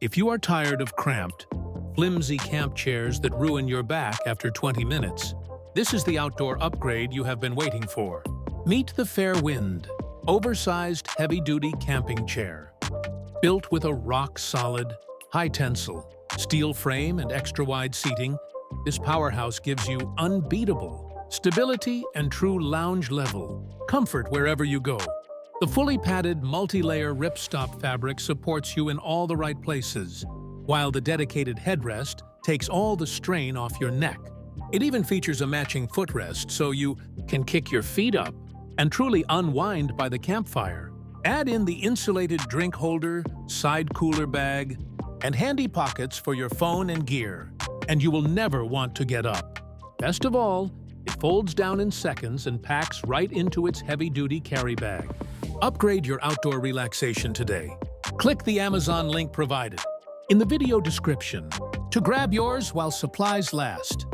If you are tired of cramped, flimsy camp chairs that ruin your back after 20 minutes, this is the outdoor upgrade you have been waiting for. Meet the Fair Wind, oversized heavy-duty camping chair. Built with a rock-solid, high-tensile, steel frame and extra-wide seating, this powerhouse gives you unbeatable stability and true lounge-level comfort wherever you go. The fully padded, multi-layer ripstop fabric supports you in all the right places, while the dedicated headrest takes all the strain off your neck. It even features a matching footrest so you can kick your feet up and truly unwind by the campfire. Add in the insulated drink holder, side cooler bag, and handy pockets for your phone and gear, and you will never want to get up. Best of all, it folds down in seconds and packs right into its heavy-duty carry bag. Upgrade your outdoor relaxation today. Click the Amazon link provided in the video description to grab yours while supplies last.